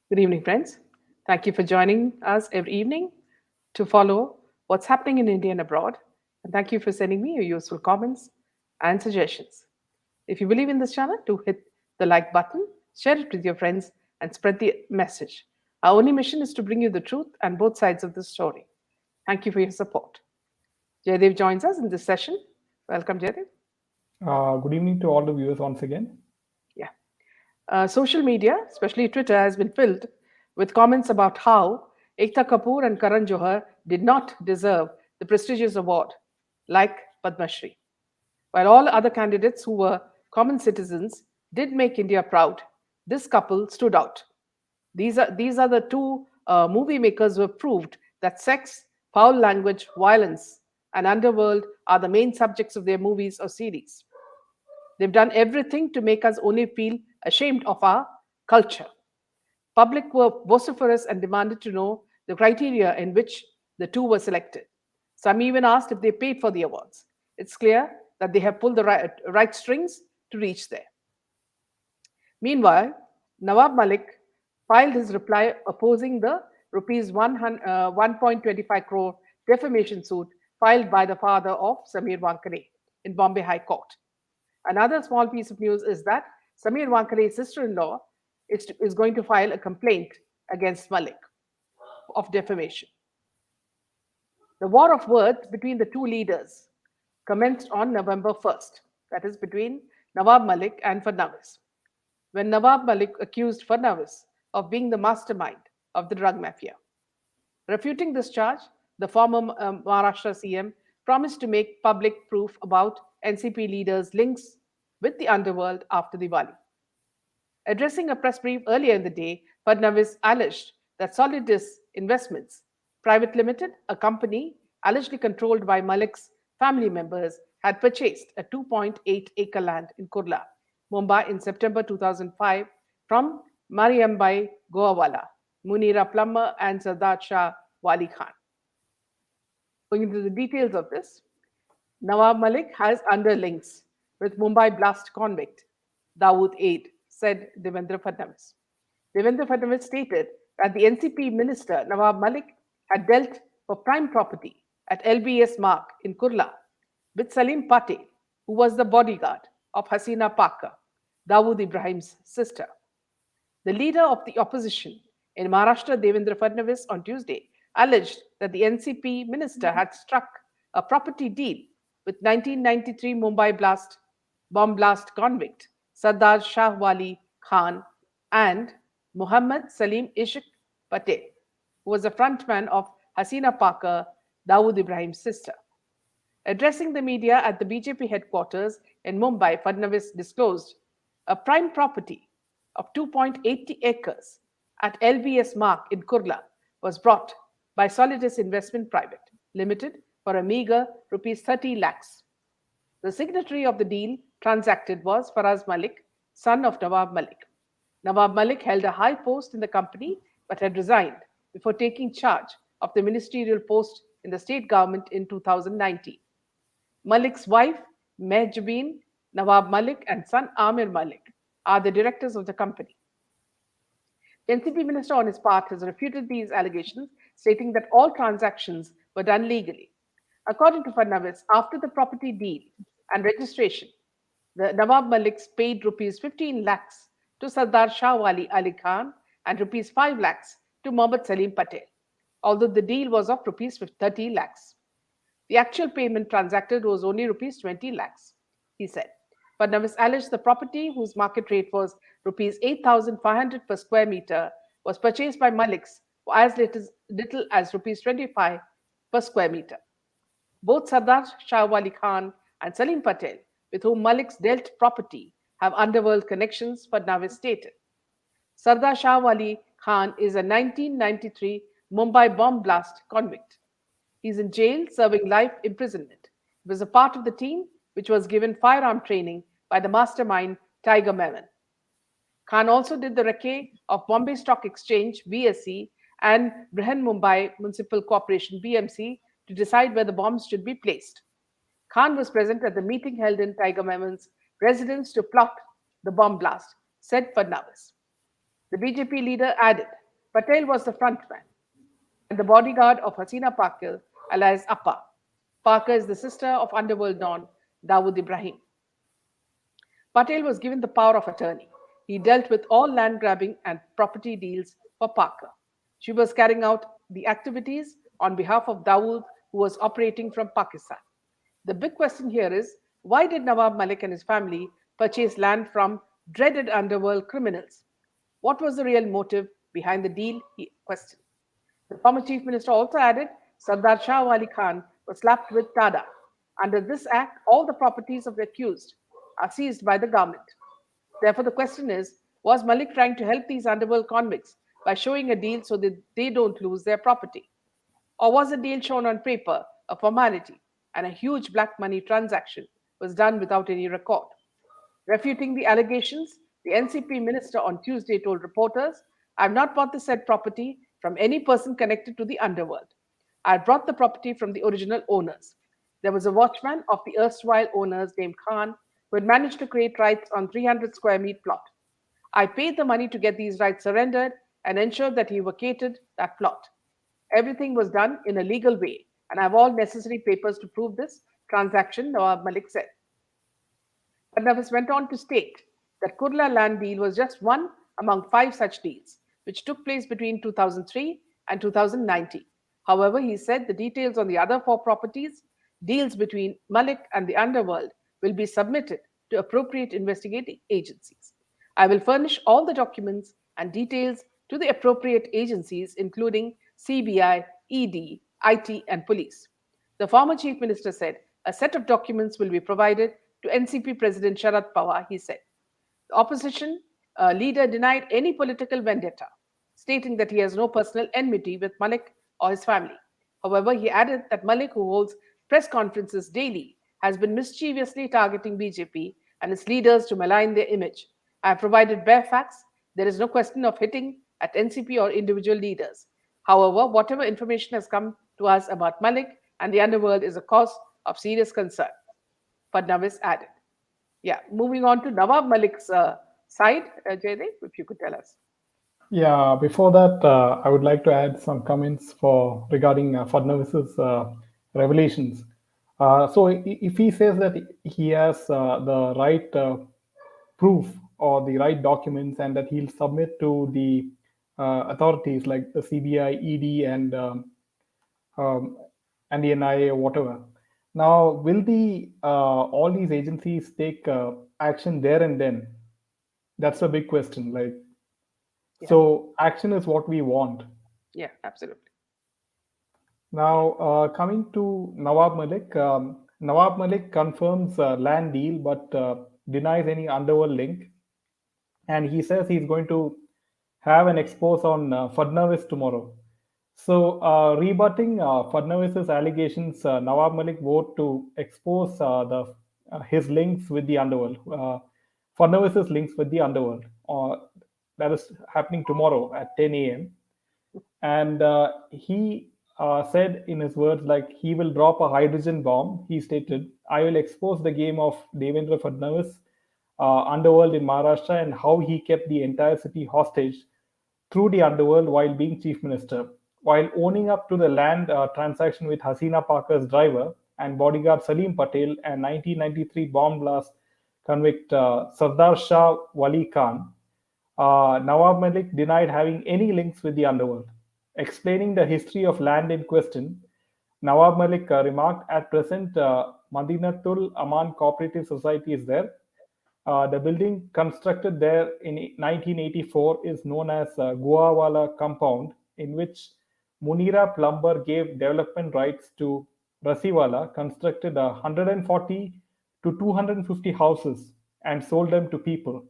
Good evening, friends. Thank you for joining us every evening to follow what's happening in India and abroad. And thank you for sending me your useful comments and suggestions. If you believe in this channel, do hit the like button, share it with your friends, and spread the message. Our only mission is to bring you the truth and both sides of the story. Thank you for your support. Jaydev joins us in this session. Welcome, Jaydev. Good evening to all the viewers once again. Yeah. Social media, especially Twitter, has been filled with comments about how Ekta Kapoor and Karan Johar did not deserve the prestigious award like Padma Shri. While all other candidates who were common citizens did make India proud, this couple stood out. These are the two movie makers who have proved that sex, foul language, violence, and underworld are the main subjects of their movies or series. They've done everything to make us only feel ashamed of our culture. Public were vociferous and demanded to know the criteria in which the two were selected. Some even asked if they paid for the awards. It's clear that they have pulled the right strings to reach there. Meanwhile, Nawab Malik filed his reply opposing the rupees 1.25 crore defamation suit filed by the father of Samir Wankare in Bombay High Court. Another small piece of news is that Samir Wankare's sister-in-law is going to file a complaint against Malik of defamation. The war of words between the two leaders commenced on November 1st, that is between Nawab Malik and Fadnavis, when Nawab Malik accused Fadnavis of being the mastermind of the drug mafia. Refuting this charge, the former Maharashtra CM promised to make public proof about NCP leaders' links with the underworld after Diwali. Addressing a press brief earlier in the day, Fadnavis alleged that Solidus Investments Private Limited, a company allegedly controlled by Malik's family members, had purchased a 2.8-acre land in Kurla, Mumbai in September 2005 from Mariambai Goawala, Munira Plummer, and Sardar Shah Wali Khan. Going into the details of this, Nawab Malik has underlinks with Mumbai blast convict Dawood Aid, said Devendra Fadnavis. Devendra Fadnavis stated that the NCP minister Nawab Malik had dealt for prime property at LBS Mark in Kurla with Salim Patel, who was the bodyguard of Hasina Paka, Dawood Ibrahim's sister. The leader of the opposition in Maharashtra, Devendra Fadnavis, on Tuesday alleged that the NCP minister had struck a property deal with 1993 Mumbai bomb blast convict Sardar Shah Wali Khan and Muhammad Salim Ishq Patel, who was a frontman of Hasina Paka, Dawood Ibrahim's sister. Addressing the media at the BJP headquarters in Mumbai, Fadnavis disclosed a prime property of 2.80 acres at LBS Mark in Kurla was brought by Solidus Investment Private Limited for a meager rupees 30 lakhs. The signatory of the deal transacted was Faraz Malik, son of Nawab Malik. Nawab Malik held a high post in the company but had resigned before taking charge of the ministerial post in the state government in 2019. Malik's wife, Mehjabeen Nawab Malik, and son Amir Malik are the directors of the company. The NCP minister, on his part, has refuted these allegations, stating that all transactions were done legally. According to Fadnavis, after the property deal and registration, the Nawab Maliks paid rupees 15 lakhs to Sardar Shah Wali Ali Khan and rupees 5 lakhs to Mohammad Salim Patel, although the deal was of rupees 30 lakhs. The actual payment transacted was only rupees 20 lakhs, he said. Fadnavis alleged the property, whose market rate was rupees 8,500 per square meter, was purchased by Maliks for as little as rupees 25 per square meter. Both Sardar Shah Wali Khan and Salim Patel, with whom Maliks dealt property, have underworld connections, Fadnavis stated. Sardar Shah Wali Khan is a 1993 Mumbai bomb blast convict. He's in jail serving life imprisonment. He was a part of the team which was given firearm training by the mastermind Tiger Memon. Khan also did the recce of Bombay Stock Exchange BSE and Brihan Mumbai Municipal Corporation BMC to decide where the bombs should be placed. Khan was present at the meeting held in Tiger Memon's residence to plot the bomb blast, said Fadnavis. The BJP leader added, Patel was the frontman and the bodyguard of Hasina Pakil, alias Appa. Parker is the sister of underworld don Dawood Ibrahim. Patel was given the power of attorney. He dealt with all land grabbing and property deals for Parker. She was carrying out the activities on behalf of Dawood, who was operating from Pakistan. The big question here is why did Nawab Malik and his family purchase land from dreaded underworld criminals? What was the real motive behind the deal? He questioned. The former chief minister also added Sardar Shah Wali Khan was slapped with Tada. Under this act, all the properties of the accused are seized by the government. Therefore, the question is was Malik trying to help these underworld convicts by showing a deal so that they don't lose their property? Or was the deal shown on paper a formality and a huge black money transaction was done without any record? Refuting the allegations, the NCP minister on Tuesday told reporters, I have not bought the said property from any person connected to the underworld. I brought the property from the original owners. There was a watchman of the erstwhile owners named Khan who had managed to create rights on 300 square meter plot. I paid the money to get these rights surrendered and ensured that he vacated that plot. Everything was done in a legal way, and I have all necessary papers to prove this transaction, Nawab Malik said. Fadnavis went on to state that Kurla land deal was just one among five such deals, which took place between 2003 and 2019. However, he said the details on the other four properties, deals between Malik and the underworld, will be submitted to appropriate investigating agencies. I will furnish all the documents and details to the appropriate agencies, including CBI, ED, IT, and police. The former chief minister said a set of documents will be provided to NCP President Sharad Pawar, he said. The opposition leader denied any political vendetta, stating that he has no personal enmity with Malik or his family. However, he added that Malik, who holds press conferences daily, has been mischievously targeting BJP and its leaders to malign their image. I have provided bare facts. There is no question of hitting at NCP or individual leaders. However, whatever information has come to us about Malik and the underworld is a cause of serious concern, Fadnavis added. Yeah, moving on to Nawab Malik's side, Jaydev, if you could tell us. Yeah, before that, I would like to add some comments for regarding Fadnavis's revelations. If he says that he has the right proof or the right documents and that he'll submit to the authorities like the CBI, ED, um, and the NIA or whatever. Now, will the all these agencies take action there and then? That's a big question. Like, Yeah, so action is what we want. yeah, absolutely. Now, coming to Nawab Malik, Nawab Malik confirms land deal but denies any underworld link, and he says he's going to have an expose on Fadnavis tomorrow. So, rebutting Fadnavis's allegations, Nawab Malik vowed to expose the his links with the underworld, Fadnavis's links with the underworld. That is happening tomorrow at 10 a.m. And he said in his words, like he will drop a hydrogen bomb. He stated, "I will expose the game of Devendra Fadnavis, underworld in Maharashtra, and how he kept the entire city hostage through the underworld while being chief minister, while owning up to the land transaction with Hasina Parker's driver and bodyguard Salim Patel and 1993 bomb blast convict Sardar Shah Wali Khan. Nawab Malik denied having any links with the underworld. Explaining the history of land in question, Nawab Malik remarked, at present, Madinatul Aman Cooperative Society is there. The building constructed there in 1984 is known as Guawala Compound, in which Munira Plumber gave development rights to Rasiwala, constructed 140 to 250 houses and sold them to people.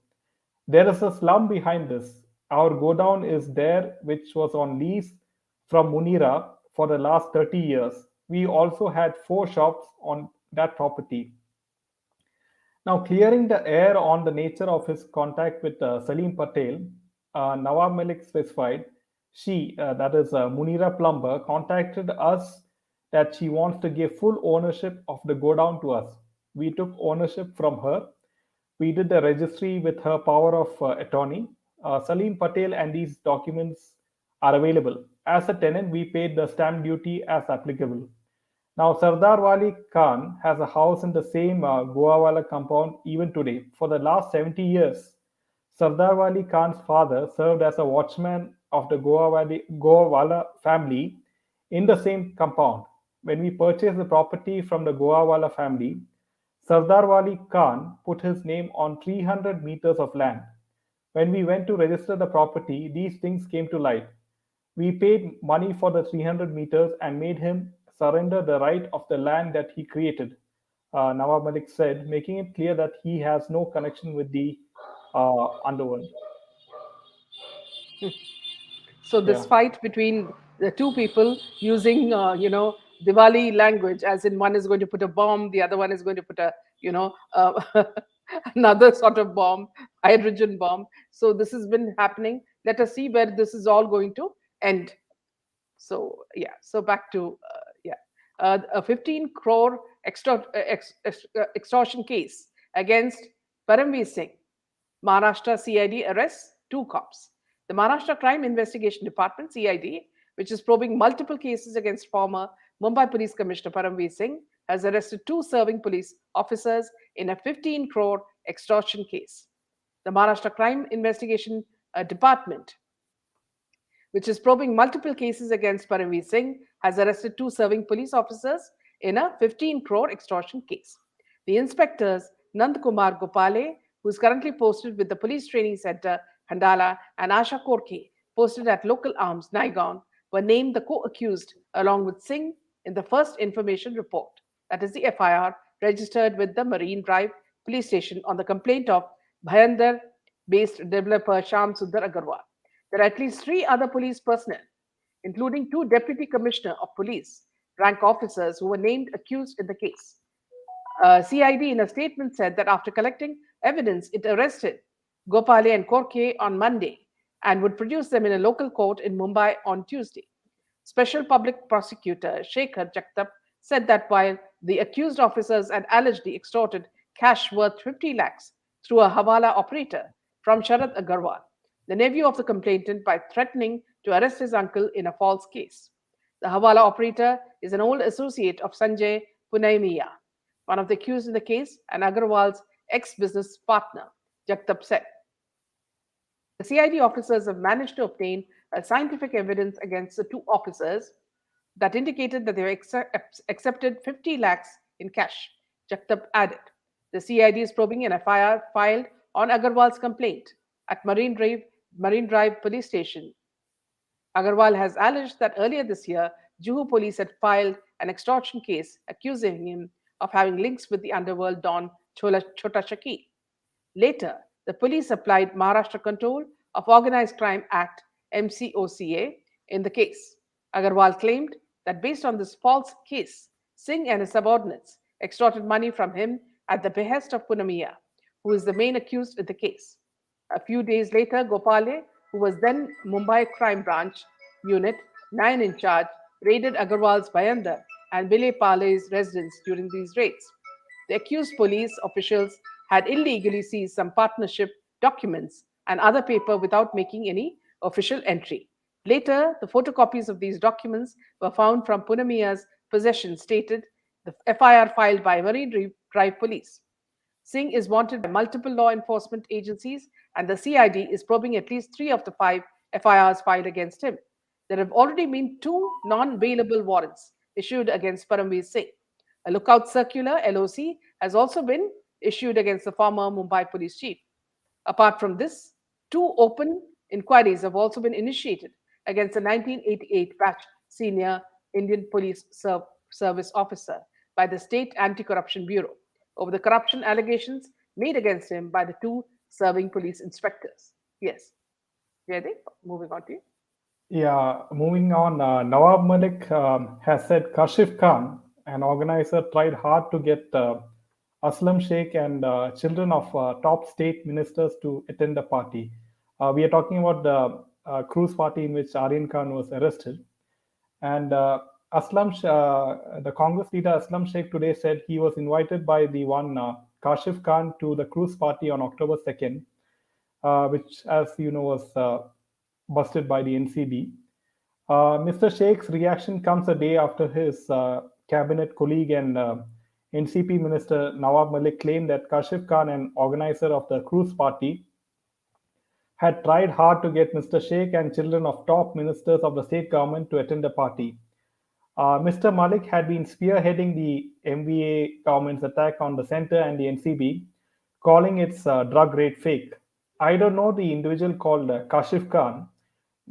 There is a slum behind this. Our godown is there, which was on lease from Munira for the last 30 years. We also had four shops on that property. Now, clearing the air on the nature of his contact with Salim Patel, Nawab Malik specified that is Munira Plumber, contacted us that she wants to give full ownership of the godown to us. We took ownership from her. We did the registry with her power of attorney. Salim Patel, and these documents are available. As a tenant, we paid the stamp duty as applicable. Now, Sardar Wali Khan has a house in the same Goawala compound even today. For the last 70 years, Sardar Wali Khan's father served as a watchman of the Goawala family in the same compound. When we purchased the property from the Goawala family, Sardar Wali Khan put his name on 300 meters of land. When we went to register the property, these things came to light. We paid money for the 300 meters and made him surrender the right of the land that he created, Nawab Malik said, making it clear that he has no connection with the underworld. So Yeah. this fight between the two people using, Diwali language, as in one is going to put a bomb, the other one is going to put a, another sort of bomb, hydrogen bomb. So this has been happening. Let us see where this is all going to end. So yeah, so back to a 15 crore extortion case against Param Bir Singh. Maharashtra CID arrests two cops. The Maharashtra Crime Investigation Department (CID), which is probing multiple cases against former Mumbai Police Commissioner Param Bir Singh, has arrested two serving police officers in a 15 crore extortion case. The Maharashtra Crime Investigation Department, which is probing multiple cases against Param Singh, has arrested two serving police officers in a 15 crore extortion case. The inspectors, Nand Kumar Gopale, who is currently posted with the Police Training Center, Handala, and Asha Korke, posted at Local Arms, Naigaon, were named the co-accused along with Singh in the first information report, that is the FIR, registered with the Marine Drive police station on the complaint of Bhayandar-based developer Sham Sundar Agarwal. There are at least three other police personnel, including two deputy commissioner of police rank officers who were named accused in the case. CID in a statement said that after collecting evidence, it arrested Gopale and Korke on Monday and would produce them in a local court in Mumbai on Tuesday. Special Public Prosecutor Shekhar Jagtap said that while the accused officers had allegedly extorted cash worth 50 lakhs through a Hawala operator from Sharad Agarwal, the nephew of the complainant, by threatening to arrest his uncle in a false case. The Hawala operator is an old associate of Sanjay Punaimiya, one of the accused in the case, and Agarwal's ex-business partner, Jagtap said. The CID officers have managed to obtain scientific evidence against the two officers that indicated that they accepted 50 lakhs in cash, Jagtap added. The CID is probing an FIR filed on Agarwal's complaint at Marine Drive Police Station. Agarwal has alleged that earlier this year, Juhu police had filed an extortion case accusing him of having links with the underworld don Chota Shaki. Later, the police applied Maharashtra Control of Organized Crime Act (MCOCA) in the case. Agarwal claimed that based on this false case, Singh and his subordinates extorted money from him at the behest of Punamiya, who is the main accused in the case. A few days later, Gopale, who was then Mumbai Crime Branch Unit 9 in charge, raided Agarwal's Bhayandar and Bile Pale's residence during these raids. The accused police officials had illegally seized some partnership documents and other paper without making any official entry. Later, the photocopies of these documents were found from Punamiya's possession, stated the FIR filed by Marine Drive Police. Singh is wanted by multiple law enforcement agencies, and the CID is probing at least three of the five FIRs filed against him. There have already been two non-bailable warrants issued against Param Bir Singh. A lookout circular (LOC) has also been issued against the former Mumbai police chief. Apart from this, two open inquiries have also been initiated against a 1988 batch senior Indian police service officer by the State Anti-Corruption Bureau over the corruption allegations made against him by the two serving police inspectors. Yes. Jaydeep, moving on to you. Yeah, moving on, Nawab Malik has said Kashif Khan, an organizer, tried hard to get Aslam Sheikh and children of top state ministers to attend the party. We are talking about the cruise party in which Aryan Khan was arrested. And the Congress leader Aslam Sheikh today said he was invited by the one Kashif Khan to the cruise party on October 2nd. which, as you know, was busted by the NCB. Mr. Sheikh's reaction comes a day after his cabinet colleague and NCP minister Nawab Malik claimed that Kashif Khan, an organizer of the cruise party, had tried hard to get Mr. Sheikh and children of top ministers of the state government to attend the party. Mr. Malik had been spearheading the MVA government's attack on the center and the NCB, calling its drug raid fake. I don't know the individual called Kashif Khan,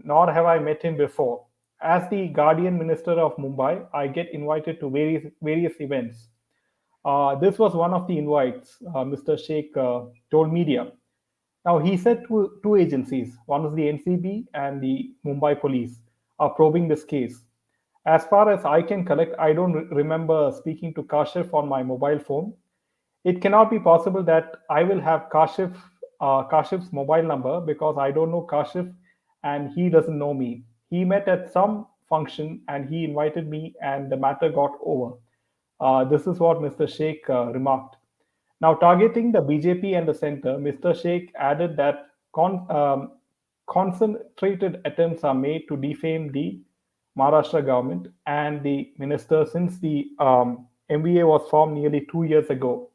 nor have I met him before. As the Guardian Minister of Mumbai, I get invited to various events. This was one of the invites, Mr. Sheikh told media. Now, he said two agencies, one is the NCB and the Mumbai police, are probing this case. As far as I can collect, I don't remember speaking to Kashif on my mobile phone. It cannot be possible that I will have Kashif's mobile number because I don't know Kashif and he doesn't know me. He met at some function and he invited me, and the matter got over. This is what Mr. Sheikh remarked. Now, targeting the BJP and the center, Mr. Sheikh added that concentrated attempts are made to defame the Maharashtra government and the minister since the MVA was formed nearly 2 years ago.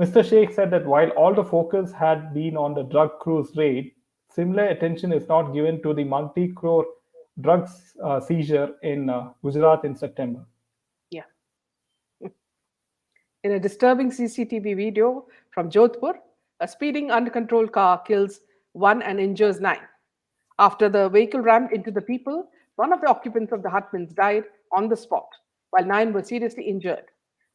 Mr. Sheikh said that while all the focus had been on the drug cruise raid, similar attention is not given to the multi crore drugs seizure in Gujarat in September. Yeah. In a disturbing CCTV video from Jodhpur, a speeding uncontrolled car kills one and injures nine. After the vehicle rammed into the people, one of the occupants of the hutments died on the spot, while nine were seriously injured.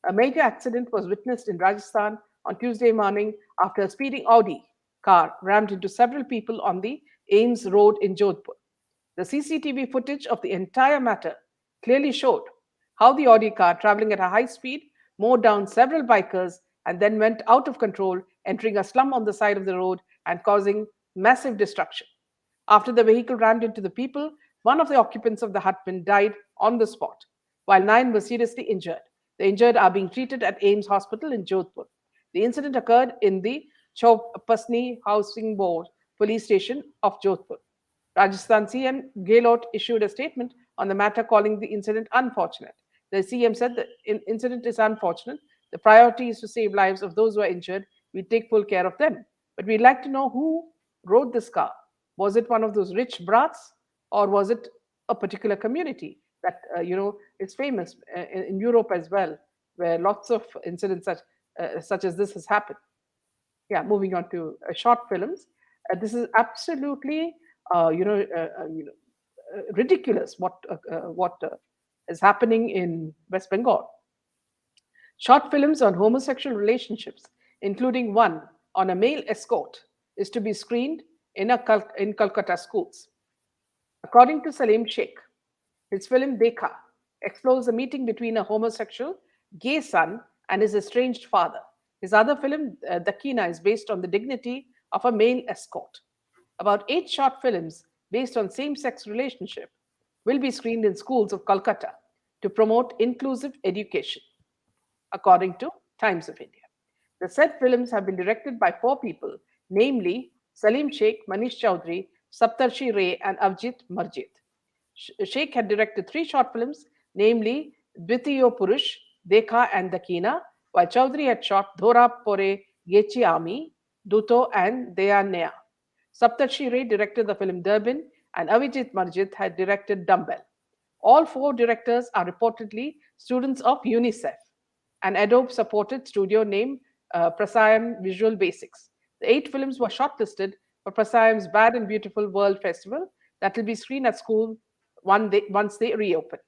A major accident was witnessed in Rajasthan on Tuesday morning after a speeding Audi car rammed into several people on the Ames Road in Jodhpur. The CCTV footage of the entire matter clearly showed how the Audi car, traveling at a high speed, mowed down several bikers and then went out of control, entering a slum on the side of the road and causing massive destruction. After the vehicle rammed into the people, one of the occupants of the hutman died on the spot, while nine were seriously injured. The injured are being treated at Ames Hospital in Jodhpur. The incident occurred in the Chaupasni Housing Board police station of Jodhpur. Rajasthan CM Gehlot issued a statement on the matter, calling the incident unfortunate. The CM said the incident is unfortunate. The priority is to save lives of those who are injured. We take full care of them. But we'd like to know who rode this car. Was it one of those rich brats, or was it a particular community that is famous in Europe as well, where lots of incidents such as this has happened? Yeah, moving on to short films. This is absolutely ridiculous what is happening in West Bengal. Short films on homosexual relationships, including one on a male escort, is to be screened in Kolkata schools. According to Salim Sheikh, his film Dekha explores a meeting between a homosexual gay son and his estranged father. His other film, Dakina, is based on the dignity of a male escort. About 8 short films based on same-sex relationship will be screened in schools of Kolkata to promote inclusive education, according to Times of India. The said films have been directed by 4 people, namely Salim Sheikh, Manish Chaudhary, Saptarshi Ray, and Avjit Marjit. Sheikh had directed 3 short films, namely Dvitiyo Purush, Dekha, and Dakina, while Chaudhary had shot Dhora Pore Gechi Ami, Duto, and Deya Nea. Saptarshi Ray directed the film Durbin, and Avijit Marjit had directed Dumbbell. All 4 directors are reportedly students of UNICEF, an Adobe supported studio named Prasayam Visual Basics. The 8 films were shortlisted for Prasayam's Bad and Beautiful World Festival that will be screened at school once they reopen.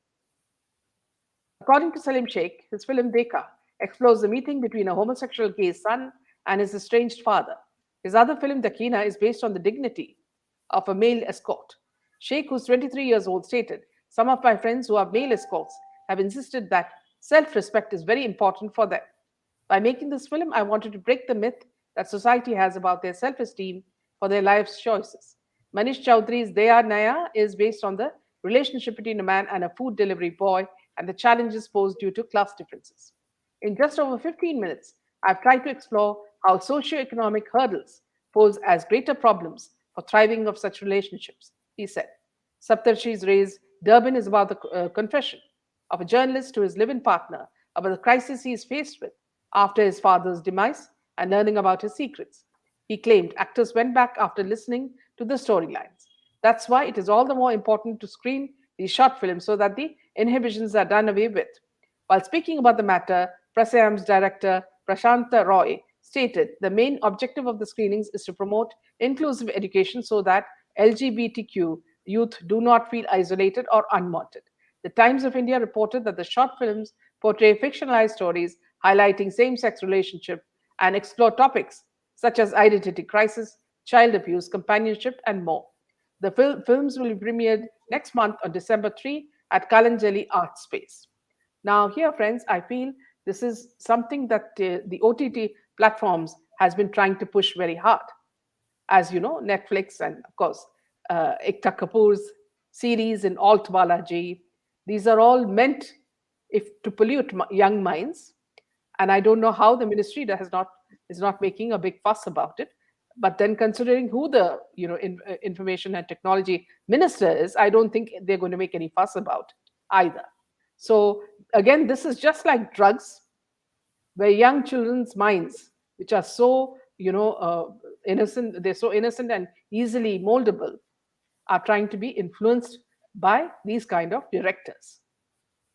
According to Salim Sheikh, his film Dekha explores the meeting between a homosexual gay son and his estranged father. His other film, Dakina, is based on the dignity of a male escort. Sheikh, who's 23 years old, stated, "Some of my friends who are male escorts have insisted that self-respect is very important for them. By making this film, I wanted to break the myth that society has about their self-esteem for their life's choices." Manish Chaudhary's Deya Naya is based on the relationship between a man and a food delivery boy and the challenges posed due to class differences. In just over 15 minutes, I've tried to explore how socioeconomic hurdles pose as greater problems for thriving of such relationships, he said. Saptarshi's raised Durban is about the confession of a journalist to his live-in partner about the crisis he is faced with after his father's demise and learning about his secrets. He claimed actors went back after listening to the storylines. That's why it is all the more important to screen these short films so that the inhibitions are done away with. While speaking about the matter, Prasayam's director Prashanta Roy stated the main objective of the screenings is to promote inclusive education so that LGBTQ youth do not feel isolated or unwanted. The Times of India reported that the short films portray fictionalized stories highlighting same sex relationships and explore topics such as identity crisis, child abuse, companionship, and more. The films will be premiered next month on December 3 at Kalanjali Art Space. Now, here, friends, I feel this is something that the OTT platforms has been trying to push very hard. As you know, Netflix and of course Ekta Kapoor's series in Alt Balaji, these are all meant if to pollute young minds. And I don't know how the ministry that is not making a big fuss about it. But then, considering who the information and technology minister is, I don't think they're going to make any fuss about either. So again, this is just like drugs, where young children's minds, which are so innocent, they're so innocent and easily moldable, are trying to be influenced by these kind of directors.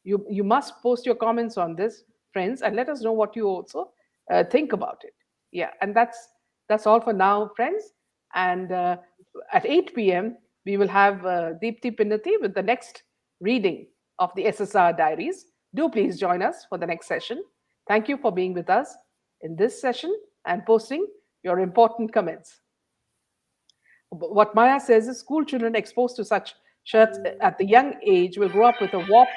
You must post your comments on this, friends, and let us know what you also think about it. Yeah, and that's all for now, friends. And at 8 p.m. we will have Deepthi Pinnati with the next reading of the SSR Diaries. Do please join us for the next session. Thank you for being with us in this session and posting your important comments. What Maya says is school children exposed to such shirts at the young age will grow up with a warped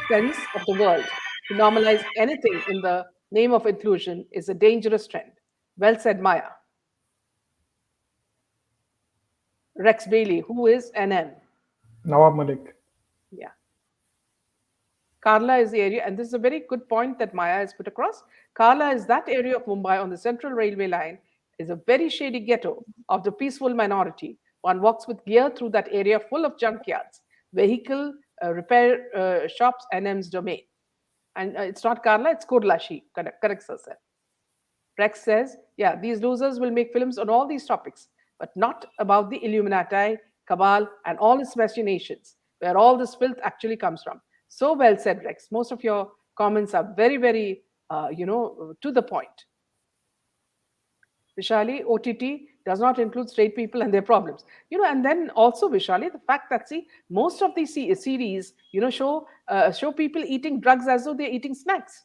sense of the world. To normalize anything in the name of inclusion is a dangerous trend. Well said, Maya. Rex Bailey, who is NM? Nawab Malik. Yeah. Karla is the area, and this is a very good point that Maya has put across. Karla is that area of Mumbai on the Central Railway line, is a very shady ghetto of the peaceful minority. One walks with gear through that area full of junkyards, vehicle repair shops, NM's domain. And it's not Karla, it's Kurla. She corrects herself. Rex says, yeah, these losers will make films on all these topics, but not about the Illuminati, cabal, and all its machinations, where all this filth actually comes from. So well said, Rex. Most of your comments are very, very, to the point. Vishali, OTT does not include straight people and their problems. And then also, Vishali, the fact that, see, most of these series, show people eating drugs as though they're eating snacks.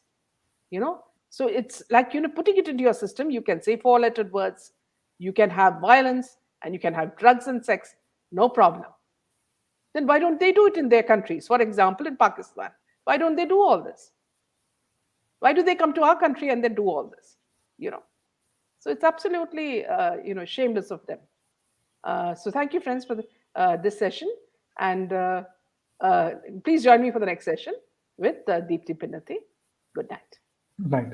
So it's like, putting it into your system. You can say four-lettered words, you can have violence, and you can have drugs and sex, no problem. Then why don't they do it in their countries? For example, in Pakistan, why don't they do all this? Why do they come to our country and then do all this? So it's absolutely, shameless of them. So thank you, friends, for this session. And please join me for the next session with Deepthi Pinnati. Good night. Right.